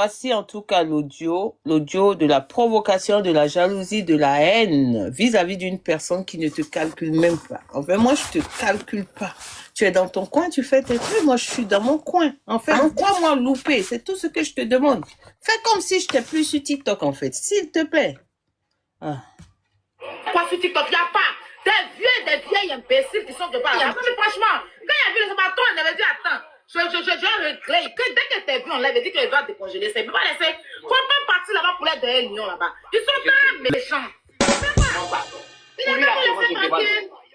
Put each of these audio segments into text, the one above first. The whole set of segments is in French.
Voici en tout cas l'audio de la provocation, de la jalousie, de la haine vis-à-vis d'une personne qui ne te calcule même pas. Enfin, moi, je te calcule pas. Tu es dans ton coin, tu fais tes trucs, moi, je suis dans mon coin. En fait, crois-moi louper, c'est tout ce que je te demande. Fais comme si je n'étais plus sur TikTok, en fait, s'il te plaît. Ah. Pas sur TikTok, il n'y a pas des vieilles imbéciles qui sont de pas là. Franchement, quand il a vu le bâton, il avait dit attends. Je réglé. Que dès que t'es vu, on l'avait dit que les doigts décongelés. C'est pas laisser. Faut pas partir là-bas pour les derrière lions là-bas. Ils sont très méchants.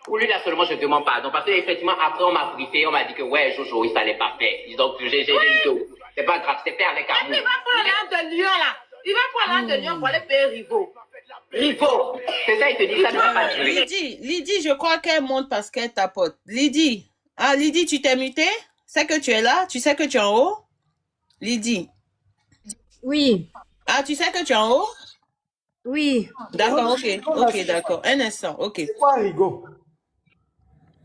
Pour lui, là seulement, je demande pardon. Parce qu'effectivement, après, on m'a briefé, on m'a dit que ouais, Jojo, il fallait pas faire. Donc, j'ai dit que c'est pas grave, c'est fait avec amour. Et puis, il va prendre l'âme de lion là. Il va prendre l'âme de lion pour aller payer Rivo. Rivo. C'est ça, il te dit, ça ne va pas durer. Lydie, je crois qu'elle monte parce qu'elle tapote. Lydie. Ah, Lydie, tu t'es mutée? C'est que tu es là? Tu sais que tu es en haut? Lydie. Oui. Ah, tu sais que tu es en haut? Oui. D'accord, ok, d'accord. Un instant, ok. C'est quoi, Rigo?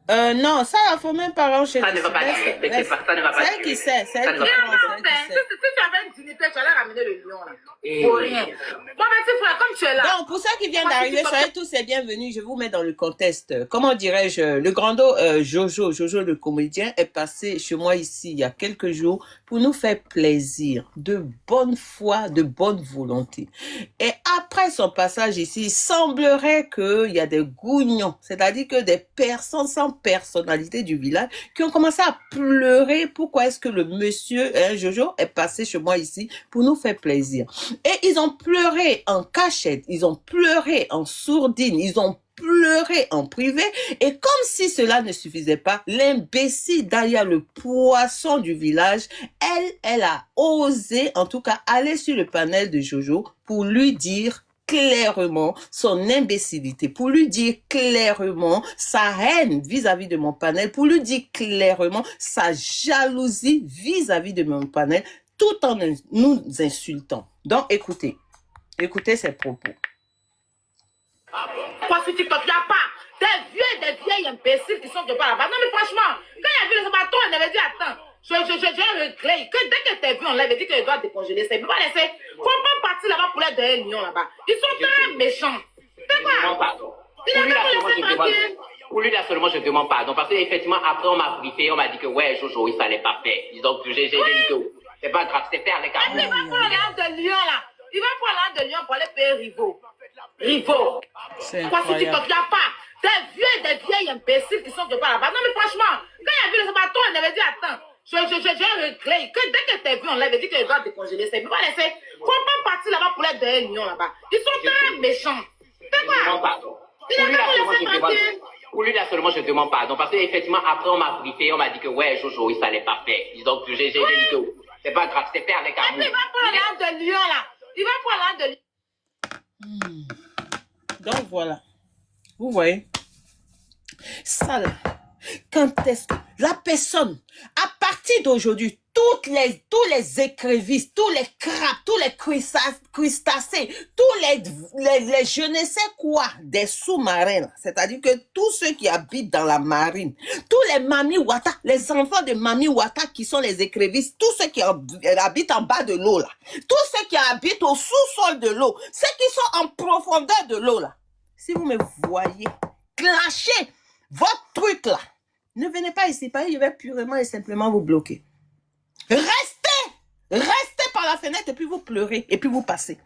Non, ça, il faut même pas ranger. Ça ne va pas durer. Ça ne va pas durer. C'est elle qui sait, c'est elle qui Si sait. tu avais une dignité, tu allais ramener le lion là. Pour rien. Bon, petit frère, comme tu es là. Donc, pour ceux qui viennent d'arriver, soyez tous les bienvenus. Je vous mets dans le contexte. Comment dirais-je, le grando Jojo le comédien, est passé chez moi ici il y a quelques jours pour nous faire plaisir, de bonne foi, de bonne volonté. Et après son passage ici, il semblerait qu'il y a des gougnons, c'est-à-dire que des personnes sans personnalité du village qui ont commencé à pleurer. Pourquoi est-ce que le monsieur Jojo est passé chez moi ici pour nous faire plaisir? Et ils ont pleuré en cachette, ils ont pleuré en sourdine, ils ont pleuré en privé. Et comme si cela ne suffisait pas, l'imbécile derrière le poisson du village, elle a osé en tout cas aller sur le panel de Jojo pour lui dire clairement son imbécilité, pour lui dire clairement sa haine vis-à-vis de mon panel, pour lui dire clairement sa jalousie vis-à-vis de mon panel, tout en nous insultant. Donc, écoutez ses propos. Quoi sur TikTok, il n'y a pas des vieilles imbéciles qui sont de pas là-bas. Non, mais franchement, quand il a vu le bâton, il avait dit attends. Je réglé. Que dès que t'es vu, on l'avait dit que les doigts décongelés. C'est pas laisser. Faut pas partir là-bas pour les derrière lions là-bas. Ils sont très méchants. C'est quoi? Pour lui, là seulement, je demande pardon. Parce qu'effectivement, après, on m'a briefé, on m'a dit que ouais, Jojo, il fallait pas faire. Donc, j'ai dit que c'est pas grave, c'est fait avec amour. Il va prendre l'âme de lion là. Il va prendre l'âme de lion pour aller payer Rivo. Rivo. Quoi sur TikTok, il n'y a pas des vieilles imbéciles qui sont de pas là-bas. Non, mais franchement, quand il a vu le bâton, il avait dit attends. Je réglé. Que dès que t'es vu, on l'avait dit que les doigts décongelés. C'est pas laisser. Faut pas partir là-bas pour les derrière lions là-bas. Ils sont très méchants. C'est quoi? Pour lui, là seulement, je demande pardon. Parce qu'effectivement, après, on m'a briefé, on m'a dit que ouais, Jojo, il fallait pas faire. Donc, j'ai dit que c'est pas grave, c'est fait avec amour. Et puis, il va prendre l'âme de lion là. Il va prendre l'âme de lion. Donc, voilà. Vous voyez? Ça, là, quand est-ce que la personne, à partir d'aujourd'hui, tous les écrevisses, tous les crabes, tous les crustacés, tous les je ne sais quoi, des sous-marins, c'est-à-dire que tous ceux qui habitent dans la marine, tous les Mami Wata, les enfants de Mami Wata qui sont les écrevisses, tous ceux qui habitent en bas de l'eau, là, tous ceux qui habitent au sous-sol de l'eau, ceux qui sont en profondeur de l'eau, là, si vous me voyez clasher votre truc, là, ne venez pas ici, je vais purement et simplement vous bloquer. Restez par la fenêtre et puis vous pleurez et puis vous passez.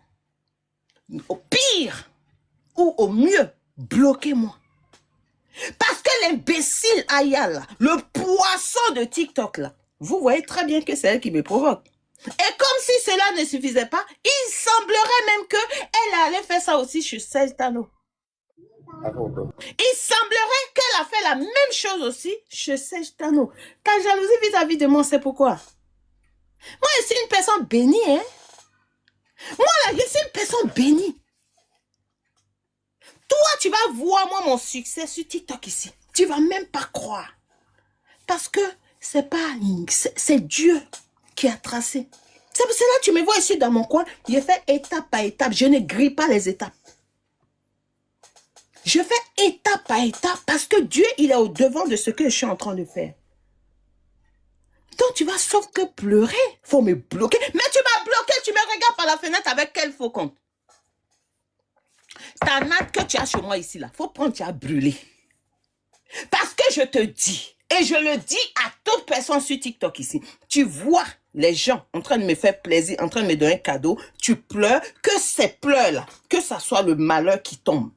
Au pire ou au mieux, bloquez-moi. Parce que l'imbécile Aya là, le poisson de TikTok là, vous voyez très bien que c'est elle qui me provoque. Et comme si cela ne suffisait pas, il semblerait même qu'elle allait faire ça aussi chez Celtano. Il semblerait qu'elle a fait la même chose aussi chez Celtano. Ta jalousie vis-à-vis de moi, c'est pourquoi? Moi, je suis une personne bénie, hein. Moi, là, je suis une personne bénie. Toi, tu vas voir, moi, mon succès sur TikTok ici. Tu vas même pas croire. Parce que c'est Dieu qui a tracé. C'est pour cela que tu me vois ici dans mon coin. Je fais étape par étape. Je ne grille pas les étapes. Je fais étape par étape parce que Dieu, il est au devant de ce que je suis en train de faire. Donc tu vas sauf que pleurer. Faut me bloquer. Mais tu m'as bloqué, tu me regardes par la fenêtre avec quel faux compte? Ta natte que tu as chez moi ici, là, faut prendre, tu as brûlé. Parce que je te dis, et je le dis à toute personne sur TikTok ici, tu vois les gens en train de me faire plaisir, en train de me donner un cadeau, tu pleures, que ces pleurs-là, que ça soit le malheur qui tombe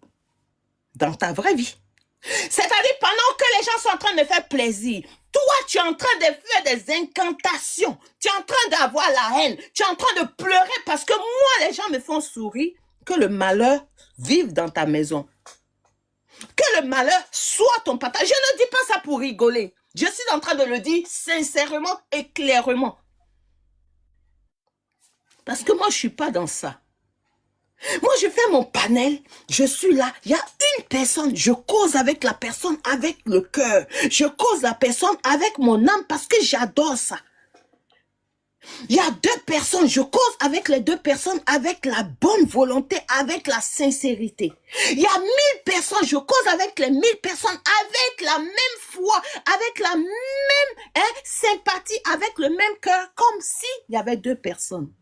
dans ta vraie vie. C'est-à-dire, pendant que les gens sont en train de me faire plaisir, toi, tu es en train de faire des incantations, tu es en train d'avoir la haine, tu es en train de pleurer parce que moi, les gens me font sourire, que le malheur vive dans ta maison. Que le malheur soit ton partage. Je ne dis pas ça pour rigoler. Je suis en train de le dire sincèrement et clairement. Parce que moi, je ne suis pas dans ça. Moi, je fais mon panel, je suis là, il y a une personne, je cause avec la personne avec le cœur. Je cause la personne avec mon âme parce que j'adore ça. Il y a deux personnes, je cause avec les deux personnes avec la bonne volonté, avec la sincérité. Il y a 1000 personnes, je cause avec les 1000 personnes avec la même foi, avec la même sympathie, avec le même cœur, comme si il y avait deux personnes.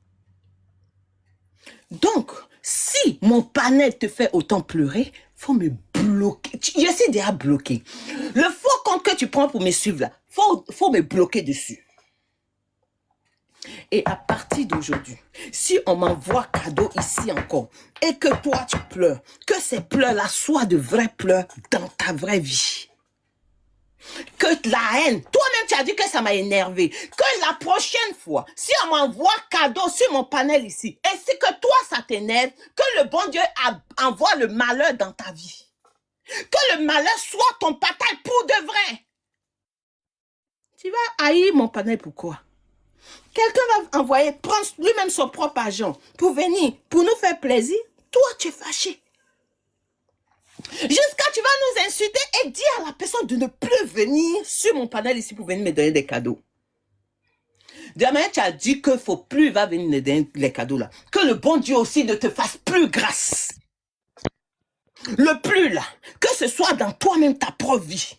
Donc, si mon panel te fait autant pleurer, faut me bloquer. Je suis déjà bloqué. Le faux compte que tu prends pour me suivre là, faut me bloquer dessus. Et à partir d'aujourd'hui, si on m'envoie cadeau ici encore, et que toi tu pleures, que ces pleurs-là soient de vrais pleurs dans ta vraie vie. Que la haine, toi-même tu as dit que ça m'a énervé, que la prochaine fois, si on m'envoie cadeau sur mon panel ici, et c'est que toi ça t'énerve, que le bon Dieu envoie le malheur dans ta vie. Que le malheur soit ton partage pour de vrai. Tu vas haïr mon panel, pourquoi? Quelqu'un va envoyer, prendre lui-même son propre argent pour venir, pour nous faire plaisir. Toi, tu es fâché. Jusqu'à tu vas nous insulter et dire à la personne de ne plus venir sur mon panel ici pour venir me donner des cadeaux. De la manière, tu as dit qu'il ne faut plus va venir me donner les cadeaux là. Que le bon Dieu aussi ne te fasse plus grâce. Le plus là, que ce soit dans toi-même ta propre vie.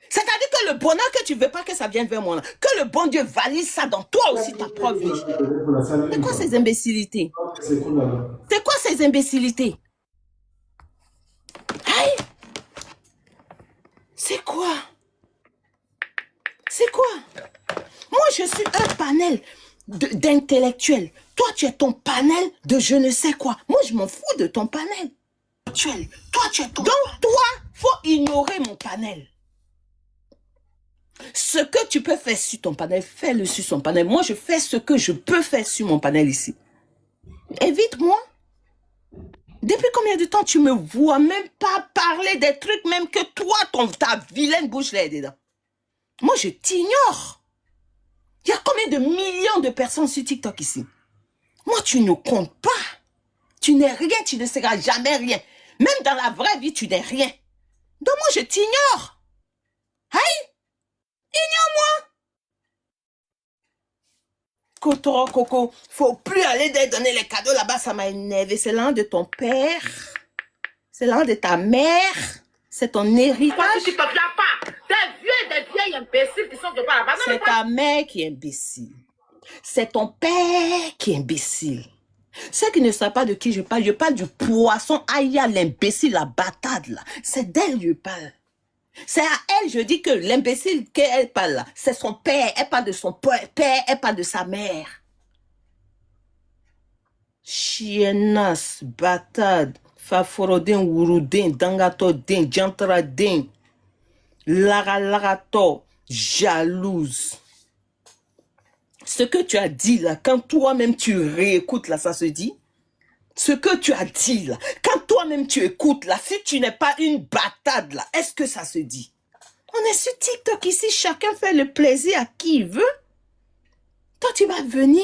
C'est-à-dire que le bonheur que tu ne veux pas que ça vienne vers moi, là, que le bon Dieu valide ça dans toi aussi, ta propre vie. C'est quoi ces imbécilités? C'est quoi ces imbécilités? Aïe! C'est quoi? C'est quoi? Moi, je suis un panel d'intellectuels. Toi, tu es ton panel de je ne sais quoi. Moi, je m'en fous de ton panel. Toi, tu es ton... Donc, toi, faut ignorer mon panel. Ce que tu peux faire sur ton panel, fais-le sur son panel. Moi, je fais ce que je peux faire sur mon panel ici. Évite-moi. Depuis combien de temps tu me vois même pas parler des trucs même que toi, ta vilaine bouche là est dedans? Moi, je t'ignore. Il y a combien de millions de personnes sur TikTok ici? Moi, tu ne comptes pas. Tu n'es rien, tu ne seras jamais rien. Même dans la vraie vie, tu n'es rien. Donc moi, je t'ignore. Aïe! Ignore-moi. Coco, Coco, faut plus aller donner les cadeaux là-bas, ça m'a énervé. C'est l'un de ton père. C'est l'un de ta mère. C'est ton héritage. Parce que tu ne te plains pas. Des vieilles imbéciles qui sont de pas là-bas. C'est ta mère qui est imbécile. C'est ton père qui est imbécile. Ceux qui ne savent pas de qui je parle du poisson. Aïe, l'imbécile, la bâtarde là. C'est d'elle que je parle. C'est à elle, je dis que l'imbécile qu'elle parle là, c'est son père. Elle parle de son père, elle parle de sa mère. Chiennasse, bâtarde, faforodin, wouroudin, dangatodin, jantradin, laralato, jalouse. Ce que tu as dit là, quand toi-même tu réécoutes là, ça se dit. Ce que tu as dit là, quand toi-même tu écoutes là, si tu n'es pas une bâtarde là, est-ce que ça se dit? On est sur TikTok ici, chacun fait le plaisir à qui il veut. Toi, tu vas venir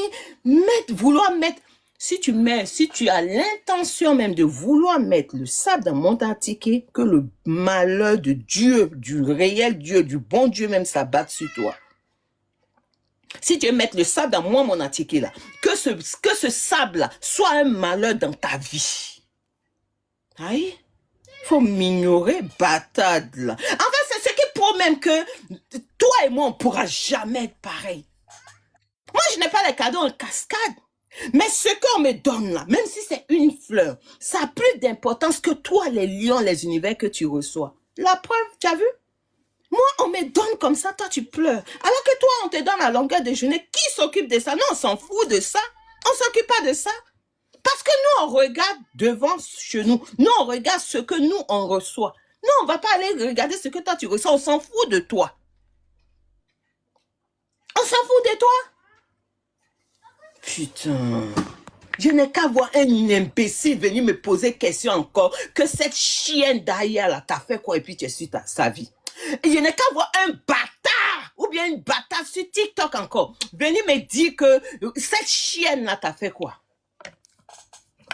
vouloir mettre, si tu as l'intention même de vouloir mettre le sable dans mon ticket, que le malheur de Dieu, du réel Dieu, du bon Dieu même s'abatte sur toi. Si tu veux mettre le sable dans moi, mon ticket là, que ce sable-là soit un malheur dans ta vie. Aïe, faut m'ignorer, bâtarde là. En fait, c'est ce qui trop même que toi et moi, on ne pourra jamais être pareil. Moi, je n'ai pas les cadeaux en cascade. Mais ce qu'on me donne là, même si c'est une fleur, ça a plus d'importance que toi, les lions, les univers que tu reçois. La preuve, tu as vu? Moi, on me donne comme ça, toi, tu pleures. Alors que toi, on te donne à longueur de journée. Qui s'occupe de ça? Non, on s'en fout de ça. On ne s'occupe pas de ça. Parce que nous, on regarde devant chez nous. Nous, on regarde ce que nous, on reçoit. Nous, on ne va pas aller regarder ce que toi, tu reçois. On s'en fout de toi. On s'en fout de toi. Putain. Je n'ai qu'à voir un imbécile venir me poser question encore que cette chienne derrière là t'a fait quoi et puis tu es sur sa vie. Et je n'ai qu'à voir un bâtard ou bien une bâtarde sur TikTok encore venir me dire que cette chienne là t'a fait quoi.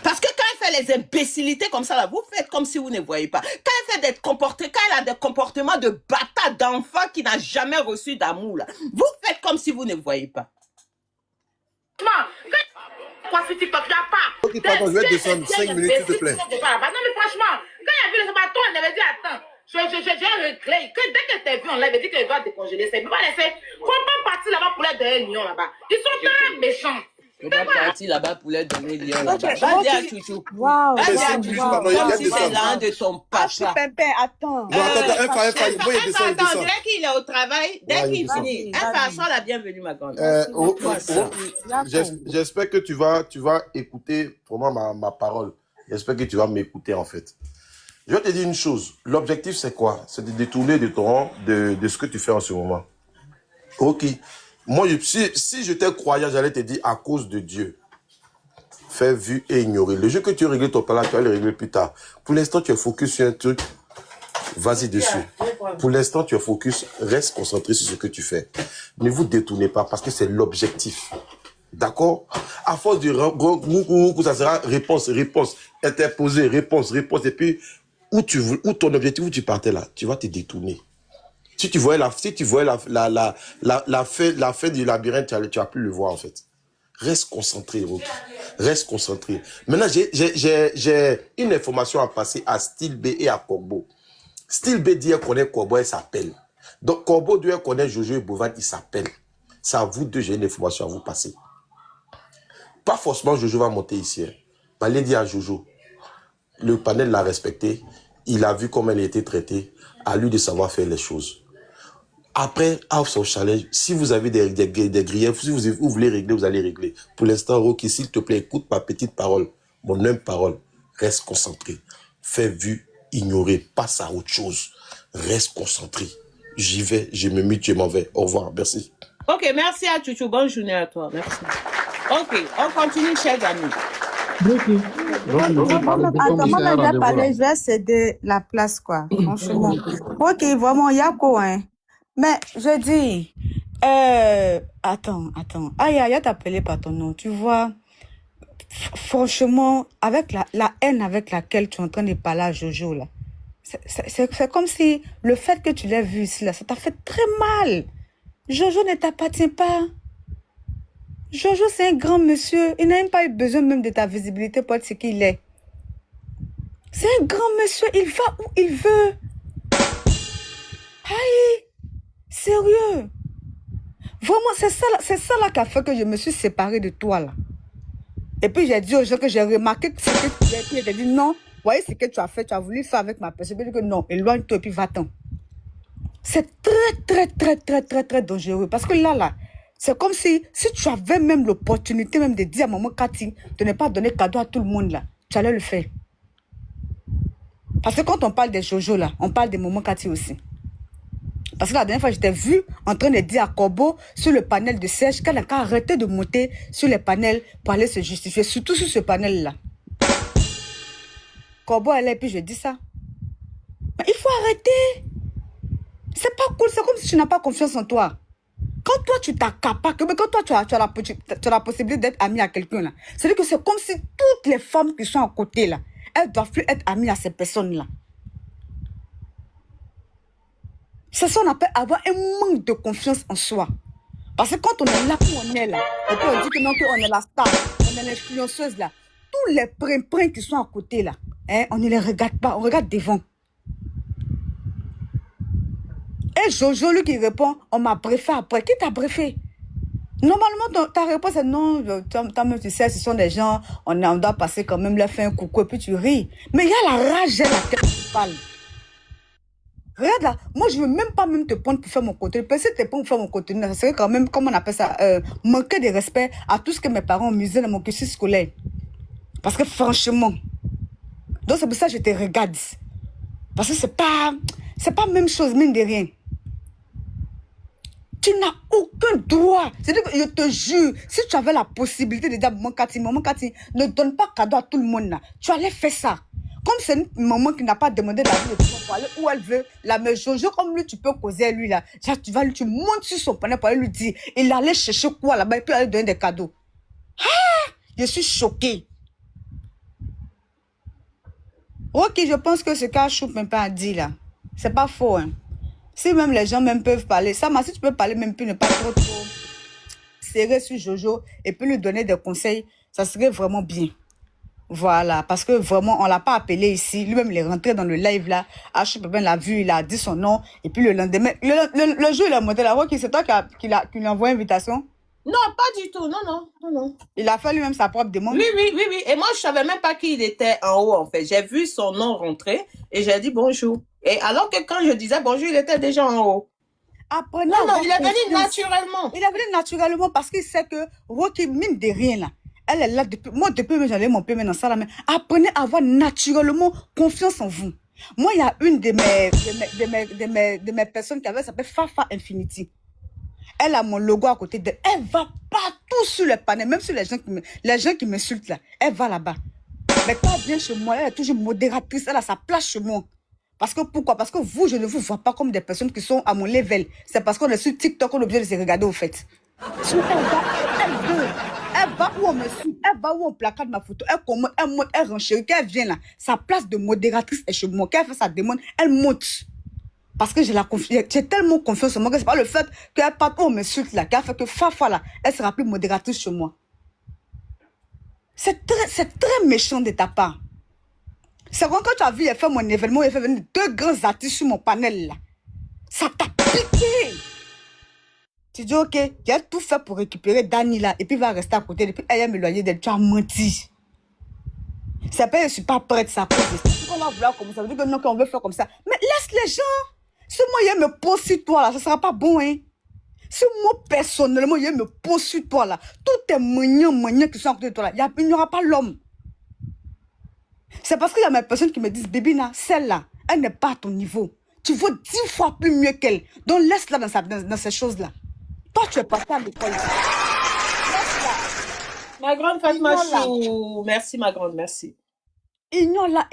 Parce que quand elle fait les imbécilités comme ça là, vous faites comme si vous ne voyez pas. Quand elle fait quand elle a des comportements de bâtard d'enfant qui n'a jamais reçu d'amour là, vous faites comme si vous ne voyez pas. Quoi sur TikTok, il n'y a pas. Ok, pardon, je vais descendre 5 minutes, s'il te plaît. Non, mais franchement, quand il a vu le bâton, il avait dit attends, j'ai réglé. Dès que t'es vu, on l'avait dit qu'il doit décongeler. Il ne peut pas laisser. Faut pas partir là-bas pour les donner lion là-bas. Ils sont très méchants. Il ne peut pas partir là-bas pour les donner lion là-bas. Va-y à Chouchou. Waouh. Va-y à Chouchou. Comme si c'est l'un de ton papa. Pimpin, attends. Bon, attends, moi, il descend, il Attends, descend. dès qu'il est au travail, dès qu'il finit, sois la bienvenue, ma grande. J'espère que tu vas écouter vraiment ma parole. J'espère que tu vas m'écouter, en fait. Je vais te dire une chose. L'objectif, c'est quoi? C'est de détourner de ce que tu fais en ce moment. Ok. Moi, si j'étais croyant, j'allais te dire à cause de Dieu. Fais vu et ignorer. Le jeu que tu régles ton plat, tu vas le régler plus tard. Pour l'instant, tu es focus sur un truc. Vas-y dessus. Pour l'instant, tu es focus. Reste concentré sur ce que tu fais. Ne vous détournez pas parce que c'est l'objectif. D'accord? À force de ça sera réponse, interposer, réponse. Et puis, où ton objectif, où tu partais là, tu vas te détourner. Si tu voyais la fin du labyrinthe, tu vas plus le voir en fait. Reste concentré, Rocky. Reste concentré. Maintenant, j'ai une information à passer à Style B et à Corbeau. Style B dit qu'on connaît Corbeau, elle s'appelle. Donc Corbeau dit qu'on connaît Jojo et Bovan, il s'appelle. C'est à vous deux, j'ai une information à vous passer. Pas forcément Jojo va monter ici. Allez dire à Jojo. Le panel l'a respecté. Il a vu comment elle a été traitée. À lui de savoir faire les choses. Après, à son challenge, si vous avez des griefs, si vous voulez régler, vous allez régler. Pour l'instant, Rocky, s'il te plaît, écoute ma petite parole, mon humble parole. Reste concentré. Fais vu, ignorer, passe à autre chose. Reste concentré. J'y vais, je me mute, je m'en vais. Au revoir, merci. Ok, merci à Chouchou. Bonne journée à toi. Merci. Ok, on continue, chers amis. Attends, moi, je vais parler, je vais céder la place, quoi. Franchement. Ok, vraiment, il y a quoi, hein? Mais, je dis, attends. Aya t'a appelé par ton nom, tu vois. Franchement, avec la haine avec laquelle tu es en train de parler à Jojo, là, c'est comme si le fait que tu l'aies vu ici, là, ça t'a fait très mal. Jojo ne t'appartient pas. Jojo, c'est un grand monsieur. Il n'a même pas eu besoin même de ta visibilité pour être ce qu'il est. C'est un grand monsieur. Il va où il veut. Aïe. Sérieux. Vraiment, c'est ça là qui a fait que je me suis séparée de toi, là. Et puis, j'ai dit aux gens que j'ai remarqué que c'était que tu as dit, j'ai dit non. Voyez ce que tu as fait. Tu as voulu faire avec ma personne. Je dit que non, éloigne-toi et puis va-t'en. C'est très dangereux. Parce que là, c'est comme si tu avais même l'opportunité même de dire à maman Cathy de ne pas donner cadeau à tout le monde là, tu allais le faire. Parce que quand on parle des Jojo là, on parle de maman Cathy aussi. Parce que la dernière fois, j'étais vue en train de dire à Corbeau sur le panel de Serge qu'elle a qu'à arrêter de monter sur les panels pour aller se justifier, surtout sur ce panel là. Corbeau elle est et puis je dis ça. Mais il faut arrêter. C'est pas cool, c'est comme si tu n'as pas confiance en toi. Quand toi, tu t'accapares, mais quand toi, tu as la possibilité d'être ami à quelqu'un, là, c'est-à-dire que c'est comme si toutes les femmes qui sont à côté, là, elles ne doivent plus être amies à ces personnes-là. C'est ça qu'on appelle avoir un manque de confiance en soi. Parce que quand on est là, où on est là, et puis on dit que non, qu'on est la star, on est l'influenceuse, là, tous les prin-prin qui sont à côté, là, hein, on ne les regarde pas, on regarde devant. Et Jojo, lui qui répond, on m'a briefé après. Qui t'a briefé? Normalement, ta réponse est non, toi-même tu sais, ce sont des gens, on doit passer quand même, leur faire un coucou et puis tu ris. Mais il y a la rage à laquelle tu parles. Regarde là, moi je veux même pas même te prendre pour faire mon contenu. Parce que tu prends pour faire mon contenu, ça serait quand même, comment on appelle ça, manquer de respect à tout ce que mes parents ont misé dans mon cursus scolaire. Parce que franchement, donc c'est pour ça que je te regarde. Parce que c'est pas même chose, mine de rien. Tu n'as aucun droit. C'est-à-dire que je te jure, si tu avais la possibilité de dire maman Cathy, ne donne pas cadeau à tout le monde là. Tu allais faire ça. Comme c'est une maman qui n'a pas demandé l'avis de toi pour aller où elle veut, la mère Jojo, comme lui, tu peux causer à lui là. Tu montes sur son panneau pour aller lui dire, il allait chercher quoi là-bas et puis aller donner des cadeaux. Ah, je suis choquée. Ok, je pense que ce qu'Achou même pas dit là, c'est pas faux hein. Si même les gens même peuvent parler, ça, si tu peux parler même plus, ne pas trop serrer sur Jojo et puis lui donner des conseils, ça serait vraiment bien. Voilà, parce que vraiment, on l'a pas appelé ici. Lui-même, il est rentré dans le live là. Achou Pépin l'a vu, il a dit son nom. Et puis le lendemain, le jour, il a monté la voix, c'est toi qui lui a envoyé l'invitation? Non, pas du tout. Non. Il a fait lui-même sa propre demande? Oui. Et moi, je savais même pas qu'il était en haut, en fait. J'ai vu son nom rentrer et j'ai dit bonjour. Et alors que quand je disais bonjour, il était déjà en haut. Après, non, il est venu naturellement. Il est venu naturellement parce qu'il sait que Rocky, mine de rien là, elle est là depuis, moi depuis que j'allais mon pied dans ça là, mais apprenez à avoir naturellement confiance en vous. Moi, il y a une de mes personnes qui avait, ça s'appelle Fafa Infinity. Elle a mon logo à côté d'elle. Elle va partout sur les panels, même sur les gens qui m'insultent là. Elle va là-bas. Mais quand elle vient chez moi, elle est toujours modératrice. Elle a sa place chez moi. Parce que pourquoi? Parce que vous, je ne vous vois pas comme des personnes qui sont à mon level. C'est parce qu'on est sur TikTok qu'on est obligé de se regarder au fait. Elle va où on me suit, elle va où on placard ma photo, elle commente, elle monte, elle renchérit, quand elle vient là, sa place de modératrice est chez moi. Quand elle fait sa demande, elle monte. Parce que j'ai tellement confiance en moi que c'est pas le fait qu'elle parte où on me suit là, qu'elle fait que Fafa là, elle sera plus modératrice chez moi. C'est très méchant de ta part. C'est quand tu as vu, elle fait mon événement, elle fait venir 2 grands artistes sur mon panel là. Ça t'a piqué. Tu dis, ok, j'ai tout fait pour récupérer Dani là, et puis il va rester à côté, et puis elle va m'éloigner d'elle. Tu as menti. C'est pas, je suis pas prête, ça. On va vouloir comme ça, ça veut dire que non, qu'on veut faire comme ça. Mais laisse les gens. Si moi, il me pose sur toi là, ça sera pas bon, hein. Si moi, personnellement, il me pose sur toi là, tous tes moignons qui sont à côté de toi là, il n'y aura pas l'homme. C'est parce qu'il y a mes personnes qui me disent, Bébina, celle-là, elle n'est pas à ton niveau. Tu vaux 10 fois plus mieux qu'elle. Donc laisse-la dans ces choses-là. Toi, tu es parti à l'école. Ma grande Fatma Chou. Merci, ma grande, merci. Ignore-la.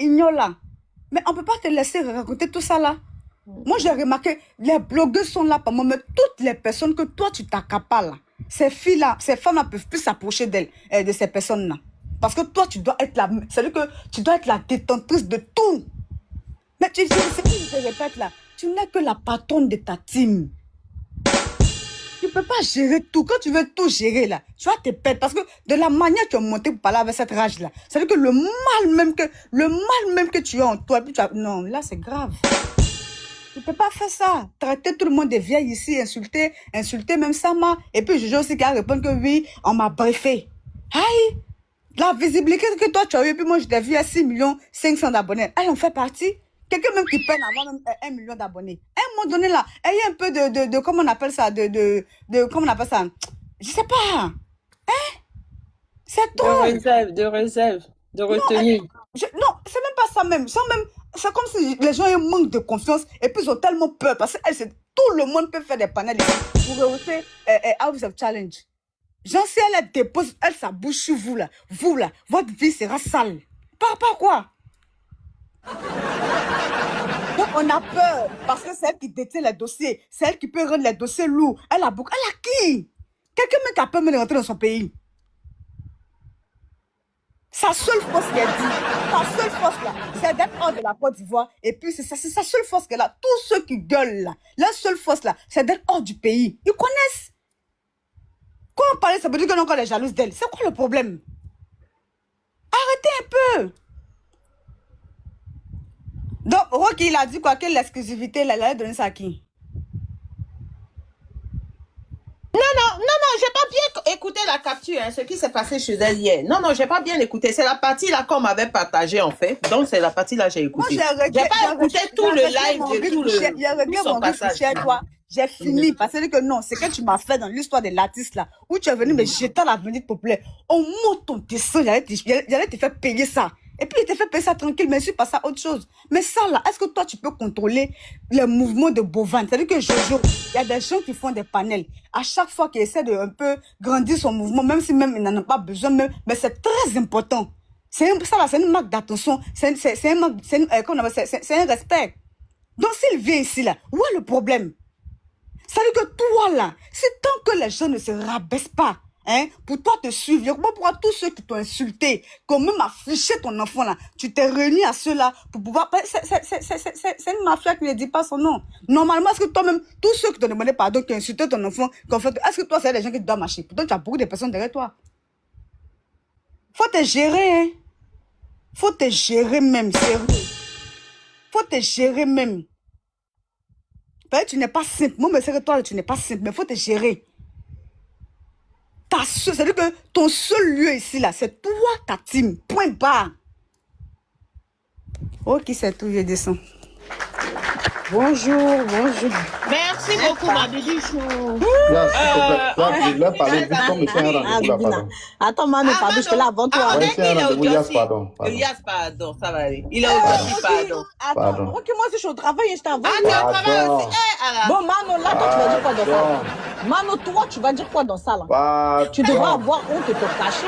Mais on ne peut pas te laisser raconter tout ça là. Moi, j'ai remarqué, les blogueurs sont là pour moi, mais toutes les personnes que toi, tu t'accapares là, ces filles-là, ces femmes-là peuvent plus s'approcher d'elles, de ces personnes-là. Parce que toi, tu dois être c'est-à-dire que tu dois être la détentrice de tout. Mais tu sais, c'est ce que je te répète là, tu n'es que la patronne de ta team. Tu ne peux pas gérer tout. Quand tu veux tout gérer là, tu vas te perdre. Parce que de la manière que tu as monté pour parler avec cette rage là, c'est-à-dire que le mal même que tu as en toi, puis non, là c'est grave. Tu ne peux pas faire ça. Traiter tout le monde de vieille ici, insulter même Sama. Et puis je aussi qui a répondu que oui, on m'a briefé. Aïe! La visibilité que toi tu as eu, et puis moi je t'ai vu à 6 500 000 d'abonnés. Elle en fait partie. Quelqu'un même qui peine à avoir même 1 million d'abonnés. À un moment donné là, ayez un peu de comment on appelle ça, comment on appelle ça? Je sais pas. Hein? C'est toi. De réserve, de retenue. Non, c'est même pas ça même. C'est comme si les gens manquent de confiance et puis ils ont tellement peur parce que tout le monde peut faire des panels pour rehausser House of Challenge. Genre si elle dépose, elle sa bouche sur vous là, votre vie sera sale. Par rapport à quoi? Donc on a peur parce que c'est elle qui détient les dossiers, c'est elle qui peut rendre les dossiers lourds. Elle a qui? Quelqu'un même qui a peur de rentrer dans son pays. Sa seule force qu'elle dit, sa seule force là, c'est d'être hors de la Côte d'Ivoire. Et puis c'est sa seule force qu'elle a. Tous ceux qui gueulent là, leur seule force là, c'est d'être hors du pays. Ils connaissent. Quand on parle, ça veut dire qu'on est encore jalouse d'elle. C'est quoi le problème? Arrêtez un peu. Donc, Rocky, il a dit quoi? Quelle exclusivité, il a donné ça à qui? j'ai pas bien écouté la capture, hein, ce qui s'est passé chez elle hier. Non, j'ai pas bien écouté. C'est la partie là qu'on m'avait partagée, en fait. Donc, c'est la partie là que j'ai écouté. J'ai pas écouté tout le live de tout son passage. J'ai fini parce que non, c'est que tu m'as fait dans l'histoire de l'artiste là, où tu es venu me jeter à l'avenir populaire. Au moins ton dessin, j'allais te faire payer ça. Et puis, il te fait payer ça tranquille, mais je suis passé à autre chose. Mais ça, là, est-ce que toi, tu peux contrôler les mouvements de Bovan? C'est-à-dire que Jojo, il y a des gens qui font des panels. À chaque fois qu'il essaie de un peu grandir son mouvement, même si même il n'en a pas besoin, mais c'est très important. Ça, là, c'est une marque d'attention. C'est un respect. Donc, s'il vient ici, là, où est le problème? C'est-à-dire que toi, là, c'est tant que les gens ne se rabaissent pas, hein, pour toi te suivre, pourquoi tous ceux qui t'ont insulté, qui ont même affiché ton enfant là, tu t'es réuni à ceux-là pour pouvoir... C'est une mafia qui ne dit pas son nom. Normalement, est-ce que toi-même, tous ceux qui t'ont demandé pardon, qui ont insulté ton enfant, est-ce que toi, c'est des gens qui doivent marcher? Pourtant, tu as beaucoup de personnes derrière toi. Faut te gérer, hein. Faut te gérer même, sérieux. Faut te gérer même. Tu n'es pas simple. Moi, mais c'est que toi, tu n'es pas simple, mais il faut te gérer. C'est-à-dire que ton seul lieu ici, là, c'est toi, ta team. Point barre. Ok, c'est tout, je descends. Bonjour. Merci beaucoup, ma bibichou. Attends, Mano, pardon, je suis là avant toi. Yas, pardon, ça va aller. Il est au pardon. Attends, ok, moi, je suis au travail et je t'envoie. Ah, tu es au travail aussi. Bon, Mano, là, toi, tu vas dire quoi dans ça? Mano, toi, tu vas dire quoi dans ça, là? Tu devrais avoir honte de te cacher.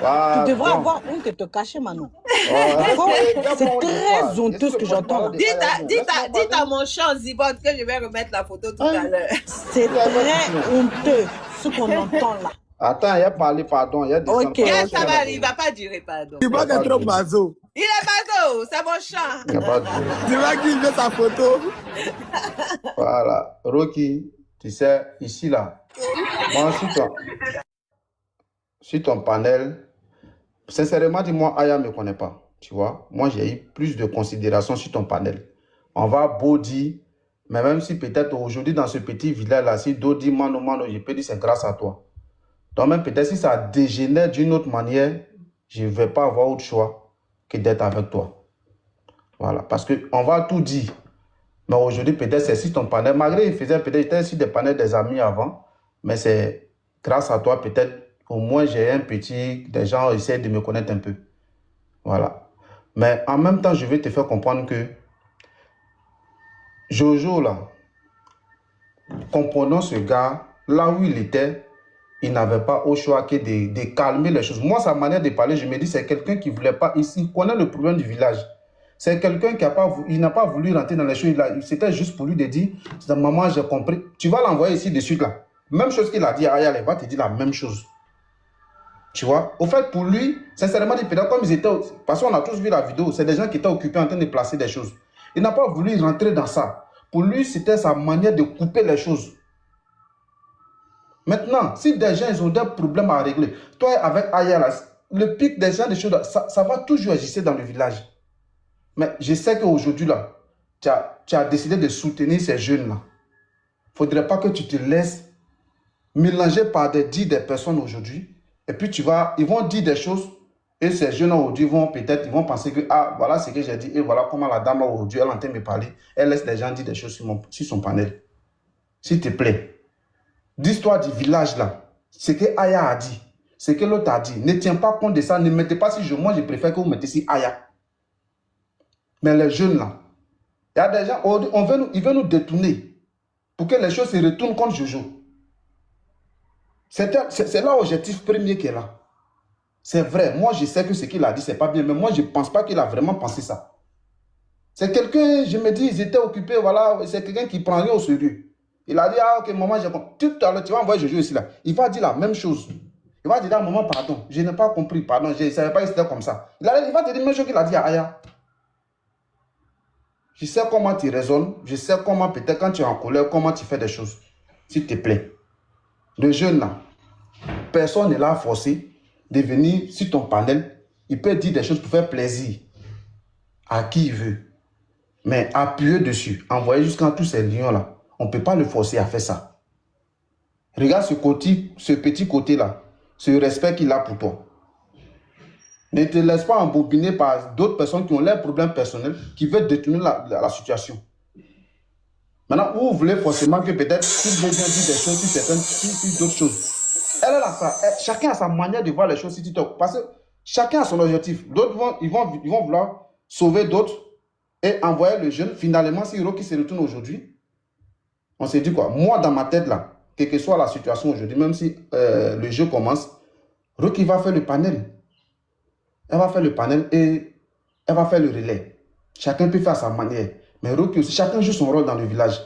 Tu devrais avoir honte de te cacher, Mano. C'est très honteux ce que j'entends. Dites à mon chant Zibot que je vais remettre la photo tout à l'heure. C'est très honteux ce qu'on entend là. Attends, il a parlé, pardon. Il y a des ça va, il ne va pas durer, pardon. Tu vois qu'il est trop bazo. Il est bazo, c'est mon chant. Il n'y a pas de... Tu vois qu'il met sa photo. Voilà. Rocky, tu sais, ici, là, moi, sur ton panel, sincèrement, dis-moi, Aya ne me connaît pas. Tu vois, moi, j'ai eu plus de considération sur ton panel. On va beau dire, mais même si peut-être aujourd'hui, dans ce petit village-là, si d'autres disent mano, je peux dire c'est grâce à toi. Donc, même peut-être si ça dégénère d'une autre manière, je ne vais pas avoir autre choix que d'être avec toi. Voilà, parce qu'on va tout dire. Mais aujourd'hui, peut-être c'est si ton panel, malgré il faisait peut-être sur des panels des amis avant, mais c'est grâce à toi, peut-être, au moins j'ai un petit, des gens essaient de me connaître un peu. Voilà. Mais en même temps, je vais te faire comprendre que Jojo, là, comprenant ce gars, là où il était, il n'avait pas au choix que de calmer les choses. Moi, sa manière de parler, je me dis, c'est quelqu'un qui ne voulait pas ici, il connaît le problème du village. C'est quelqu'un qui n'a pas voulu rentrer dans les choses. C'était juste pour lui de dire, maman, j'ai compris. Tu vas l'envoyer ici de suite, là. Même chose qu'il a dit à Aya, il va te dire la même chose. Tu vois, au fait, pour lui, sincèrement, comme ils étaient, parce qu'on a tous vu la vidéo, c'est des gens qui étaient occupés en train de placer des choses. Il n'a pas voulu rentrer dans ça. Pour lui, c'était sa manière de couper les choses. Maintenant, si des gens ils ont des problèmes à régler, toi avec Aya, le pic des gens, des choses, ça va toujours exister dans le village. Mais je sais qu'aujourd'hui, là, tu as décidé de soutenir ces jeunes-là. Il ne faudrait pas que tu te laisses mélanger par des personnes aujourd'hui. Et puis ils vont dire des choses et ces jeunes aujourd'hui ils vont penser que voilà ce que j'ai dit et voilà comment la dame aujourd'hui elle entend me parler. Elle laisse les gens dire des choses sur son panel. S'il te plaît, dis-toi du village là, ce que Aya a dit, ce que l'autre a dit, ne tiens pas compte de ça, ne mettez pas moi je préfère que vous mettez ici Aya. Mais les jeunes là, il y a des gens, ils veulent nous détourner pour que les choses se retournent contre Jojo. C'est là l'objectif premier qui est là. C'est vrai, moi je sais que ce qu'il a dit, c'est pas bien, mais moi je ne pense pas qu'il a vraiment pensé ça. C'est quelqu'un, je me dis, ils étaient occupés, voilà, c'est quelqu'un qui prend rien au sérieux. Il a dit, ok, maman, j'ai compris. Tout à l'heure, tu vas envoyer Jojo ici là. Il va dire la même chose. Il va dire, maman, pardon, je n'ai pas compris, pardon, je ne savais pas que c'était comme ça. Il va te dire la même chose qu'il a dit à Aya. Je sais comment tu raisonnes, je sais comment peut-être quand tu es en colère, comment tu fais des choses. S'il te plaît. Le jeune là, personne ne l'a forcé de venir sur ton panel. Il peut dire des choses pour faire plaisir à qui il veut. Mais appuyer dessus, envoyer jusqu'à tous ces lions là, on ne peut pas le forcer à faire ça. Regarde ce petit côté-là, ce respect qu'il a pour toi. Ne te laisse pas embobiner par d'autres personnes qui ont leurs problèmes personnels, qui veulent détourner la situation. Maintenant, vous voulez forcément que peut-être s'il veut bien dire des choses sur certaines, sur d'autres choses. Chacun a sa manière de voir les choses sur TikTok. Parce que chacun a son objectif. D'autres vont vouloir sauver d'autres et envoyer le jeune. Finalement, si Rocky se retourne aujourd'hui, on s'est dit quoi? Moi, dans ma tête, là, quelle que soit la situation aujourd'hui, même si le jeu commence, Rocky va faire le panel. Elle va faire le panel et elle va faire le relais. Chacun peut faire sa manière. Mais Rocky aussi, chacun joue son rôle dans le village.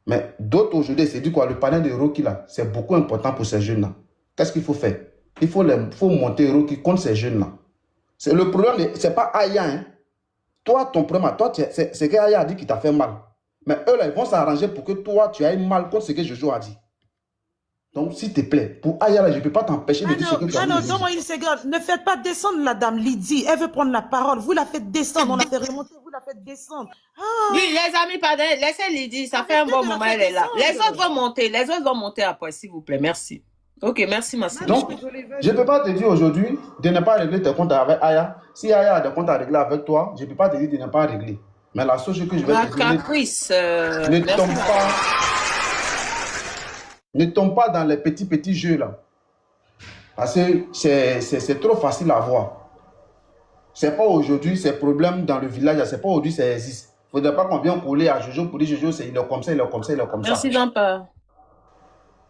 Mais d'autres aujourd'hui, c'est dit quoi? Le panel de Rocky, là, c'est beaucoup important pour ces jeunes-là. Qu'est-ce qu'il faut faire? Il faut monter Rocky contre ces jeunes-là. Le problème, ce n'est pas Aya. Hein. Toi, ton problème, c'est qu'Aya a dit qu'il t'a fait mal. Mais eux, là, ils vont s'arranger pour que toi, tu ailles mal contre ce que Jojo a dit. Donc, s'il te plaît, pour Aya, là, je ne peux pas t'empêcher de dire ce que tu as dit. Non, donne-moi une seconde. Ne faites pas descendre la dame Lydie. Elle veut prendre la parole. Vous la faites descendre. On la fait remonter. Vous la faites descendre. Oui, les amis, pardon. Laissez Lydie. Ça fait un bon moment, elle est là. Les autres vont monter. Les autres vont monter après, s'il vous plaît. Merci. Ok, merci, ma soeur. Donc, je ne peux pas te dire aujourd'hui de ne pas régler tes comptes avec Aya. Si Aya a des comptes à régler avec toi, je ne peux pas te dire de ne pas régler. Mais la seule chose que je vais te dire, ne tombe pas dans les petits jeux là. Parce que c'est trop facile à voir. C'est pas aujourd'hui, c'est problème dans le village, c'est pas aujourd'hui, ça existe. Il ne faudrait pas qu'on vienne coller à Jojo pour dire Jojo, il est comme ça, il est comme ça, il est comme ça. Merci, Jean-Paul.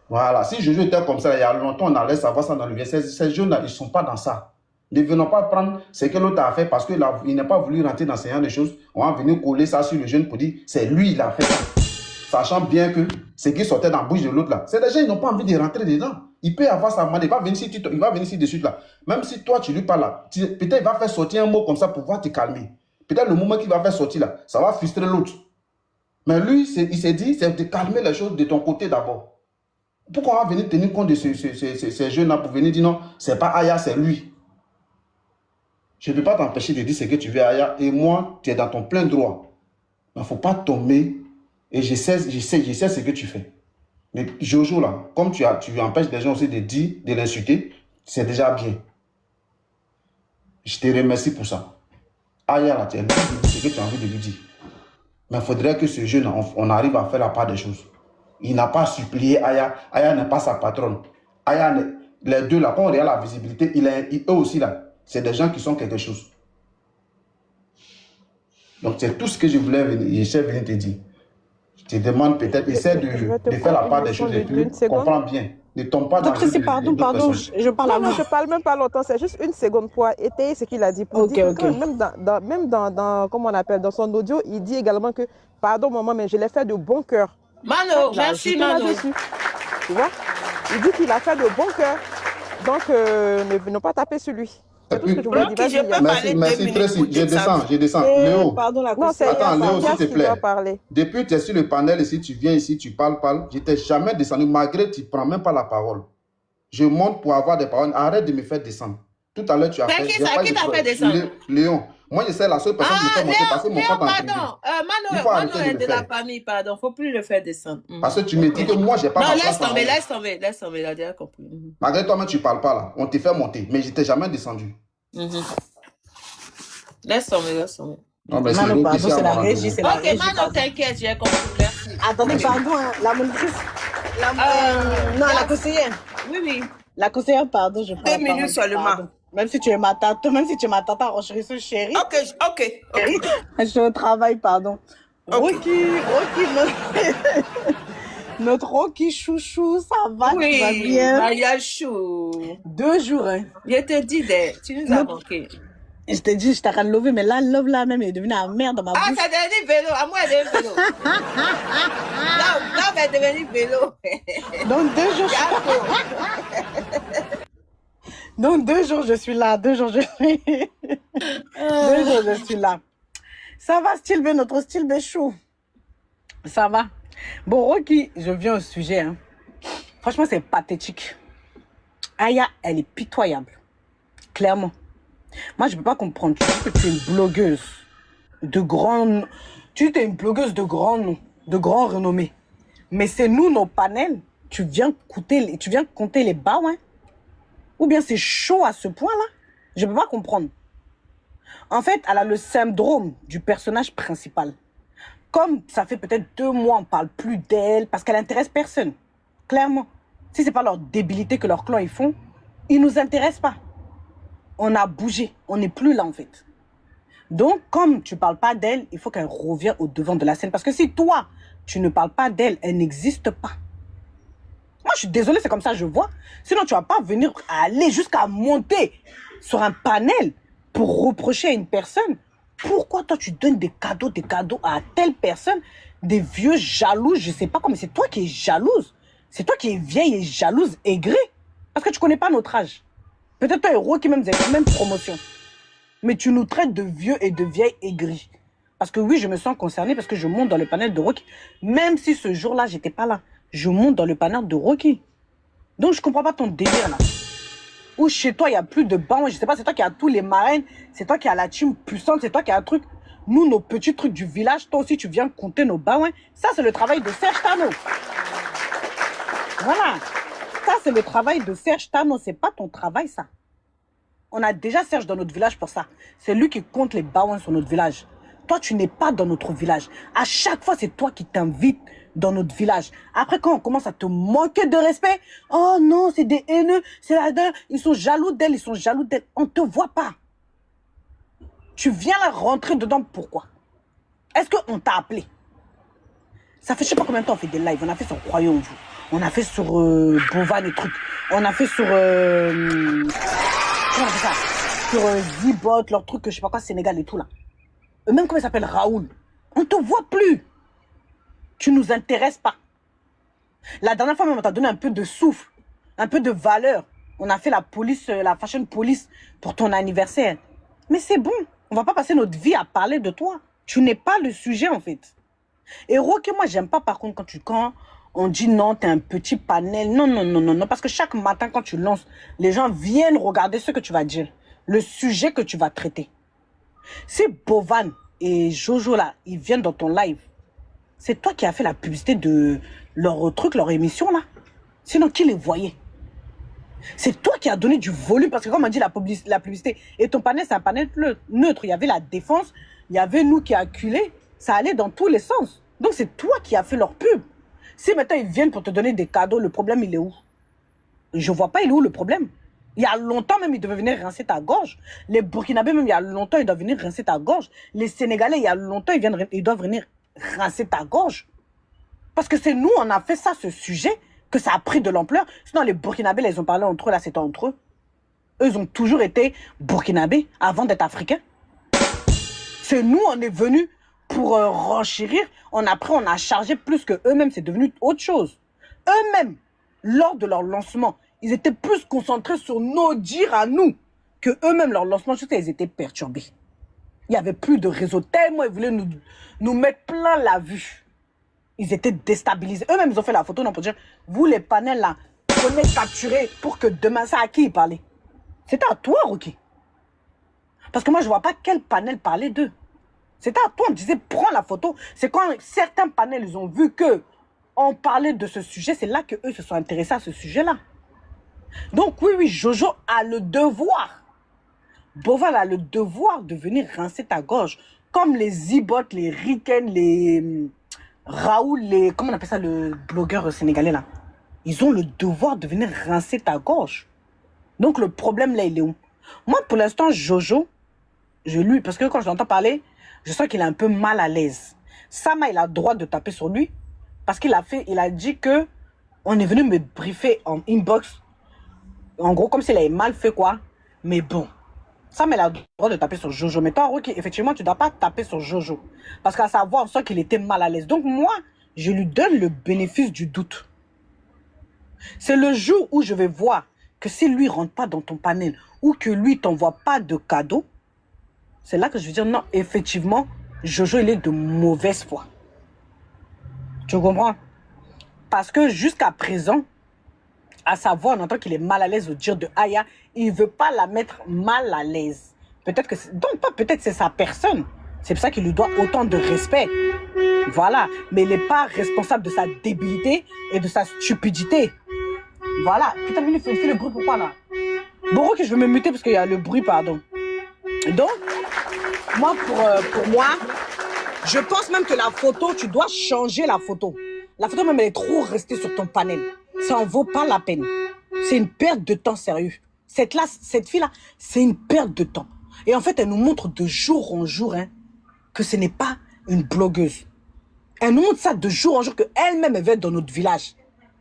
Voilà, si Jojo était comme ça, il y a longtemps, on allait savoir ça dans le village. Ces jeunes-là, ils ne sont pas dans ça. Ne venons pas prendre ce que l'autre a fait parce qu'il n'a pas voulu rentrer dans ce genre de choses. On va venir coller ça sur le jeune pour dire c'est lui, il a fait ça. Sachant bien que ce qui sortait dans la bouche de l'autre là, c'est des gens qui n'ont pas envie de rentrer dedans. Il peut avoir sa manière, il va venir ici de suite là. Même si toi tu lui parles là, peut-être il va faire sortir un mot comme ça pour pouvoir te calmer. Peut-être le moment qu'il va faire sortir là, ça va frustrer l'autre. Mais lui, il s'est dit, c'est de calmer les choses de ton côté d'abord. Pourquoi on va venir tenir compte de ces jeunes là pour venir dire non, c'est pas Aya, c'est lui. Je ne peux pas t'empêcher de dire ce que tu veux, Aya, et moi, tu es dans ton plein droit. Il ne faut pas tomber, et je sais ce que tu fais. Mais Jojo, là, comme tu empêches les gens aussi de dire, de l'insulter, c'est déjà bien. Je te remercie pour ça. Aya, là, tu es ce que tu as envie de lui dire. Mais il faudrait que ce jeune, on arrive à faire la part des choses. Il n'a pas supplié Aya. Aya n'est pas sa patronne. Aya, les deux, là, quand on regarde la visibilité, eux aussi, là, c'est des gens qui sont quelque chose. Donc, c'est tout ce que je voulais venir te dire. Je te demande peut-être, essaie de faire la part des choses et puis comprends bien. Ne tombe pas dans le jeu pardon, je parle à vous. Non, je parle même pas longtemps, c'est juste une seconde pour étayer ce qu'il a dit. Pour dire que même dans, comment on appelle, dans son audio, il dit également que, pardon maman, mais je l'ai fait de bon cœur. Mano, merci Mano. Tu vois? Il dit qu'il a fait de bon cœur. Donc, ne pas taper sur lui. C'est tout ce que je voulais dire. Merci Tracy. Je descends. Léo. Pardon, attends, Léo, s'il te plaît. Depuis que tu es sur le panel ici, tu viens ici, tu parles. Je t'ai jamais descendu, malgré que tu ne prends même pas la parole. Je monte pour avoir des paroles. Arrête de me faire descendre. Tout à l'heure, tu as fait... Qui t'a fait descendre? Léon. Moi, je sais la seule personne qui me fait monter parce que mon pote en pardon. Mano est de la famille, pardon. Il ne faut plus le faire descendre. Parce que tu me dis que moi, je n'ai pas... Non, laisse tomber. Il a déjà compris. Malgré toi-même, tu ne parles pas là. On te fait monter. Mais je ne t'ai jamais descendu. Laisse tomber. Non, mais Mano, pardon, c'est la régie. Ok, Mano, t'inquiète, j'ai compris. Merci. Attendez, pardon, la monitrice. Non, la conseillère. Oui. La conseillère, pardon, je parle. 2 minutes seulement. Pardon. Même si tu es ma tante, en chérie. Ok. Je suis au travail, pardon. Okay. Rocky, notre Rocky chouchou, ça va, tu vas bien? Maya chou. 2 jours, hein. Je te dis, tu nous as manqué. Je t'ai dit, je t'ai levé, mais là, love là même, il est devenu un merde dans ma bouche. Ah, ça est devenu vélo. À moi, elle est vélo. Là, elle est devenue vélo. Donc, 2 jours. Donc, 2 jours, je suis là. 2 jours, je suis là. Ça va, style B, notre style B chou. Ça va. Bon, Rocky, je viens au sujet. Hein. Franchement, c'est pathétique. Aya, elle est pitoyable. Clairement. Moi, je ne peux pas comprendre. Tu dis que tu es une blogueuse de grand... Tu es une blogueuse de grand nom, de grand renommée. Mais c'est nous, nos panels, tu viens compter les baouins? Ou bien c'est chaud à ce point-là? Je ne peux pas comprendre. En fait, elle a le syndrome du personnage principal. Comme ça fait peut-être 2 mois, on ne parle plus d'elle parce qu'elle n'intéresse personne. Clairement. Si ce n'est pas leur débilité que leurs clans ils font, ils ne nous intéressent pas. On a bougé. On n'est plus là en fait. Donc, comme tu ne parles pas d'elle, il faut qu'elle revienne au devant de la scène. Parce que si toi, tu ne parles pas d'elle, elle n'existe pas. Moi, je suis désolée, c'est comme ça que je vois. Sinon, tu ne vas pas venir aller jusqu'à monter sur un panel pour reprocher à une personne. Pourquoi toi, tu donnes des cadeaux à telle personne, des vieux jaloux, je ne sais pas comment. C'est toi qui es jalouse. C'est toi qui es vieille et jalouse, aigrie. Parce que tu ne connais pas notre âge. Peut-être toi, héros qui même faisait la même promotion. Mais tu nous traites de vieux et de vieilles aigries. Parce que oui, je me sens concernée parce que je monte dans le panel de Rocky. Même si ce jour-là, je n'étais pas là. Je monte dans le panel de Rocky. Donc, je ne comprends pas ton délire, là. Ou chez toi, il n'y a plus de bancs. Je ne sais pas, c'est toi qui as tous les marraines. C'est toi qui as la team puissante. C'est toi qui as un truc. Nous, nos petits trucs du village, toi aussi, tu viens compter nos bains. Ça, c'est le travail de Serge Tano. Voilà. Ça, c'est le travail de Serge Tano. Ce n'est pas ton travail, ça. On a déjà Serge dans notre village pour ça. C'est lui qui compte les baouins sur notre village. Toi, tu n'es pas dans notre village. À chaque fois, c'est toi qui t'invites dans notre village. Après, quand on commence à te manquer de respect, oh non, c'est des haineux, c'est la gueule, ils sont jaloux d'elle, ils sont jaloux d'elle. On ne te voit pas. Tu viens là rentrer dedans, pourquoi? Est-ce qu'on t'a appelé? Ça fait je sais pas combien de temps on fait des lives. On a fait sur Royaume, on a fait sur Bovan et trucs. On a fait sur... comment on fait ça? Sur Zibot, leur truc, je sais pas quoi, Sénégal et tout là. Même comment il s'appelle, Raoul. On te voit plus. Tu nous intéresses pas. La dernière fois même, on t'a donné un peu de souffle, un peu de valeur. On a fait la police, la fashion police pour ton anniversaire. Mais c'est bon. On va pas passer notre vie à parler de toi. Tu n'es pas le sujet en fait. Et Rocky, moi j'aime pas par contre quand on dit non, t'es un petit panel. Non, non, non, non, non. Parce que chaque matin quand tu lances, les gens viennent regarder ce que tu vas dire. Le sujet que tu vas traiter. Si Bovan et Jojo là, ils viennent dans ton live, c'est toi qui as fait la publicité de leur truc, leur émission là. Sinon, qui les voyait? C'est toi qui as donné du volume. Parce que comme on dit la publicité, et ton panel, c'est un panel neutre. Il y avait la défense, il y avait nous qui acculés. Ça allait dans tous les sens. Donc, c'est toi qui as fait leur pub. Si maintenant, ils viennent pour te donner des cadeaux, le problème, il est où? Je vois pas, il est où le problème? Il y a longtemps même, ils devaient venir rincer ta gorge. Les Burkinabés, même, il y a longtemps, ils doivent venir rincer ta gorge. Les Sénégalais, il y a longtemps, ils doivent venir rincer ta gorge. Parce que c'est nous, on a fait ça, ce sujet, que ça a pris de l'ampleur. Sinon, les Burkinabés, là, ils ont parlé entre eux, là, c'était entre eux. Eux, ils ont toujours été Burkinabés avant d'être Africains. C'est nous, on est venus pour renchérir. Après, on a chargé plus que eux-mêmes. C'est devenu autre chose. Eux-mêmes, lors de leur lancement, ils étaient plus concentrés sur nos dires à nous que eux-mêmes, leur lancement, juste ils étaient perturbés. Il n'y avait plus de réseau. Tellement ils voulaient nous mettre plein la vue. Ils étaient déstabilisés. Eux-mêmes, ils ont fait la photo pour dire, vous les panels là, prenez capturer pour que demain, ça à qui ils parlaient? C'était à toi, Rocky. Parce que moi, je ne vois pas quel panel parlait d'eux. C'était à toi, on disait, prends la photo. C'est quand certains panels, ils ont vu que on parlait de ce sujet, c'est là qu'eux se sont intéressés à ce sujet-là. Donc oui, Jojo a le devoir. Bovan a le devoir de venir rincer ta gorge. Comme les Zibot, les Riken, les Raoul, comment on appelle ça, le blogueur sénégalais là. Ils ont le devoir de venir rincer ta gorge. Donc le problème là, il est où? Moi, pour l'instant, Jojo, parce que quand je l'entends parler, je sens qu'il est un peu mal à l'aise. Sama, il a le droit de taper sur lui parce qu'il a dit que on est venu me briefer en inbox. En gros, comme s'il avait mal fait quoi. Mais bon, Sam, il a le droit de taper sur Jojo. Mais toi, Rocky, effectivement, tu ne dois pas taper sur Jojo. Parce qu'à savoir, on sent qu'il était mal à l'aise. Donc moi, je lui donne le bénéfice du doute. C'est le jour où je vais voir que si lui ne rentre pas dans ton panel ou que lui ne t'envoie pas de cadeau, c'est là que je vais dire non, effectivement, Jojo, il est de mauvaise foi. Tu comprends? Parce que jusqu'à présent, à savoir, on entend qu'il est mal à l'aise au dire de Aya, il ne veut pas la mettre mal à l'aise. Peut-être que donc pas peut-être c'est sa personne. C'est pour ça qu'il lui doit autant de respect. Voilà. Mais il n'est pas responsable de sa débilité et de sa stupidité. Voilà. Putain, mais il fait le bruit pourquoi là? Bon, ok, je vais me muter parce qu'il y a le bruit, pardon. Donc, moi, pour moi, je pense même que la photo, tu dois changer la photo. La photo même, elle est trop restée sur ton panel. Ça en vaut pas la peine. C'est une perte de temps, sérieux. Cette fille-là, c'est une perte de temps. Et en fait, elle nous montre de jour en jour que ce n'est pas une blogueuse. Elle nous montre ça de jour en jour, qu'elle-même, elle va être dans notre village.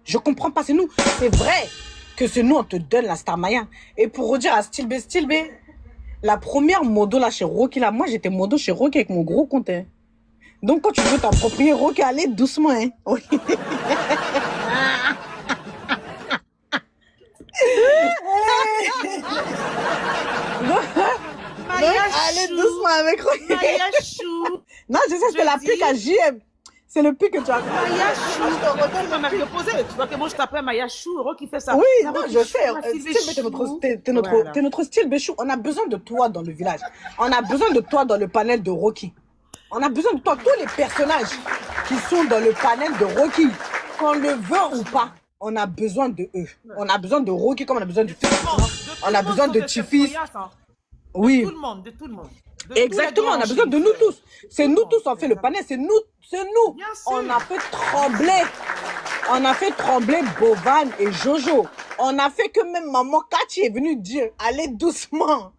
Je comprends pas, c'est nous. C'est vrai que c'est nous, on te donne la Star Maya. Et pour redire à Style B, la première modo là chez Rocky, là, moi, j'étais modo chez Rocky avec mon gros compte. Donc, quand tu veux t'approprier Rocky, allez doucement. Oui. Allez doucement avec Rocky. Maya Chou. Non, je sais, c'est la pique à JM. C'est le pic que tu as fait. Maya Chou. Je m'as reposé. Tu vois que moi, je t'appelle Maya Chou. Rocky fait ça. Oui, non, je sais. T'es notre style Béchou. On a besoin de toi dans le village. On a besoin de toi dans le panel de Rocky. On a besoin de toi. Tous les personnages qui sont dans le panel de Rocky, qu'on le veut ou pas, on a besoin de eux. On a besoin de Rocky comme on a besoin de on a besoin de Tifis. Oui. De tout le monde, de tout le monde. Exactement, on a besoin de nous tous. C'est nous tous, on fait le panel, c'est nous. On a fait trembler Bovan et Jojo. On a fait que même maman Cathy est venue dire, allez doucement.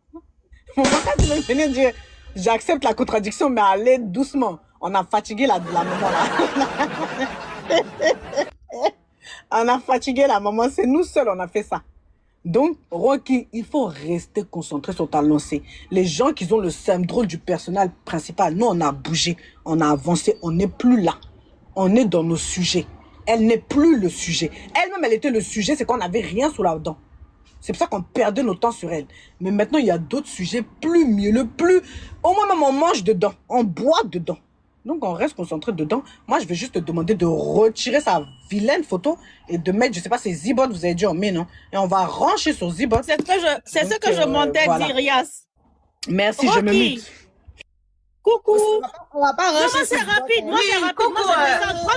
Maman Cathy est venue dire, j'accepte la contradiction, mais allez doucement. On a fatigué la maman là. On a fatigué la maman, c'est nous seuls, on a fait ça. Donc, Rocky, il faut rester concentré sur ta lancée. Les gens qui ont le syndrome du personnage principal, nous, on a bougé, on a avancé, on n'est plus là. On est dans nos sujets. Elle n'est plus le sujet. Elle-même, elle était le sujet, c'est qu'on n'avait rien sous la dent. C'est pour ça qu'on perdait notre temps sur elle. Mais maintenant, il y a d'autres sujets plus mielleux, plus... Au moins, même on mange dedans, on boit dedans. Donc, on reste concentré dedans. Moi, je vais juste te demander de retirer sa vilaine photo et de mettre, je sais pas, ses zibots, vous avez dit en mai, non? Et on va rancher sur zibots. C'est ce que je montais voilà. dire, Yas. Merci, Rocky. je me mute. Coucou. On va pas rancher. Moi, c'est rapide. Moi, c'est rapide. Moi,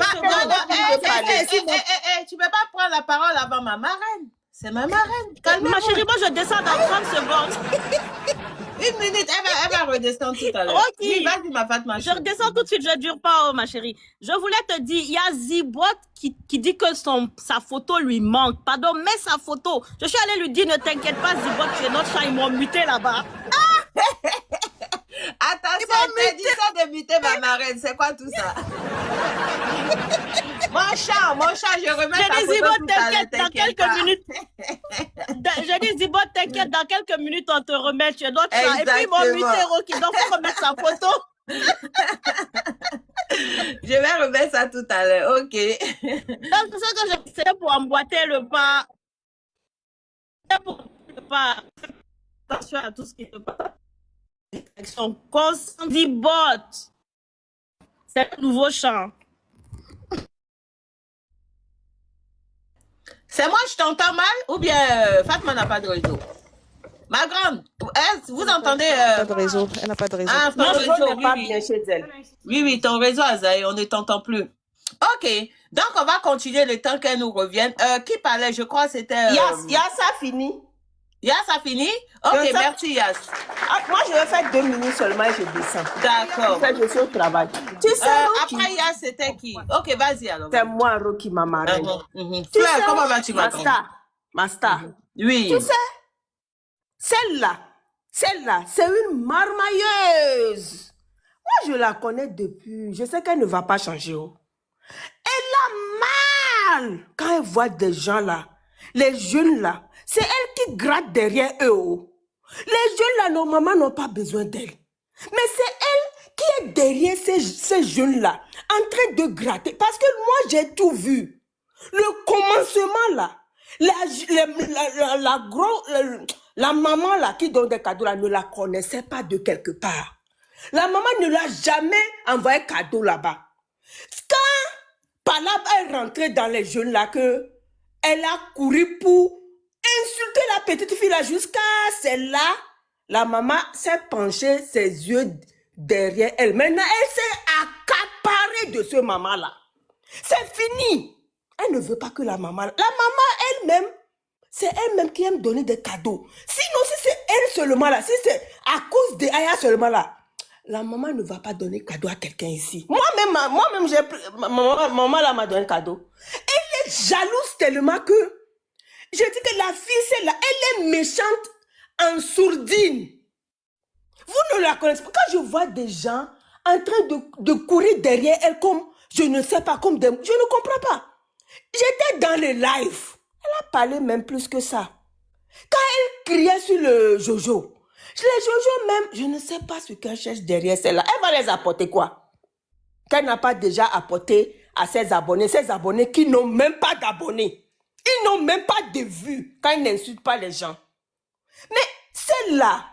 tu peux pas prendre la parole avant ma marraine. C'est ma marraine. Calme-toi. Ma chérie, moi, je descends dans 30 secondes. Une minute, elle va redescendre tout à l'heure. Ok. Oui, vas-y, ma Fatma. Je redescends tout de suite, je dure pas, oh, ma chérie. Je voulais te dire, il y a Zibot qui dit que sa photo lui manque. Pardon, mets sa photo. Je suis allée lui dire, ne t'inquiète pas, Zibot, c'est notre chat, ils m'ont muté là-bas. Attention, interdiction de muter ma marraine. C'est quoi tout ça? Mon chat, je remets ta photo Zibot, tout à l'heure, dans quelques minutes. Je dis, Zibot, t'inquiète, dans quelques minutes, on te remet, tu es notre chat. Et puis, ils m'ont muté, Rocky, donc faut remettre sa photo. Je vais remettre ça tout à l'heure, ok. Donc, c'est pour emboîter le pas. C'est pour attention à tout ce qui se passe. Action constant Zibot. C'est un nouveau chant. C'est moi, je t'entends mal ou bien Fatma n'a pas de réseau? Ma grande, vous entendez Pas de réseau. Elle n'a pas de réseau. Ah, Non, ton réseau n'est pas bien chez elle. Oui, ton réseau, Azaï, on ne t'entend plus. Ok, donc on va continuer le temps qu'elle nous revienne. Qui parlait? Je crois que c'était... Yas a fini. Yas a fini? Ok, merci Yas. Ah, moi, je vais faire 2 minutes seulement et je descends. D'accord. Je suis au travail. Tu sais, Rocky, après Yas, c'était qui? Ok, vas-y alors. c'est moi, Rocky, ma marraine. Tu sais, comment vas-tu, ma Master. Oui. Tu sais, celle-là, c'est une marmailleuse. Moi, je la connais depuis. Je sais qu'elle ne va pas changer. Elle a mal quand elle voit des gens là, les jeunes là. C'est elle qui gratte derrière eux. Les jeunes là, normalement, n'ont pas besoin d'elle. Mais c'est elle qui est derrière ces jeunes là, en train de gratter. Parce que moi, j'ai tout vu. Le commencement là, la maman là qui donne des cadeaux là ne la connaissait pas de quelque part. La maman ne l'a jamais envoyé cadeau là-bas. Quand Palab est rentrée dans les jeunes là, que elle a couru pour insulter la petite fille là jusqu'à celle-là, la maman s'est penchée ses yeux derrière elle. Maintenant, elle s'est accaparée séparée de ce maman-là. C'est fini. Elle ne veut pas que la maman elle-même, c'est elle-même qui aime donner des cadeaux. Sinon, si c'est elle seulement là, si c'est à cause de Aya seulement là, la maman ne va pas donner cadeau à quelqu'un ici. Moi-même, maman là m'a donné cadeau. Elle est jalouse tellement que, je dis que la fille, celle-là, elle est méchante en sourdine. Vous ne la connaissez pas. Quand je vois des gens en train de courir derrière elle comme, je ne sais pas, comme des... Je ne comprends pas. J'étais dans le live. Elle a parlé même plus que ça. Quand elle criait sur le Jojo, les Jojo même, je ne sais pas ce qu'elle cherche derrière celle-là. Elle va les apporter quoi? Qu'elle n'a pas déjà apporté à ses abonnés qui n'ont même pas d'abonnés. Ils n'ont même pas de vues quand ils n'insultent pas les gens. Mais celle-là,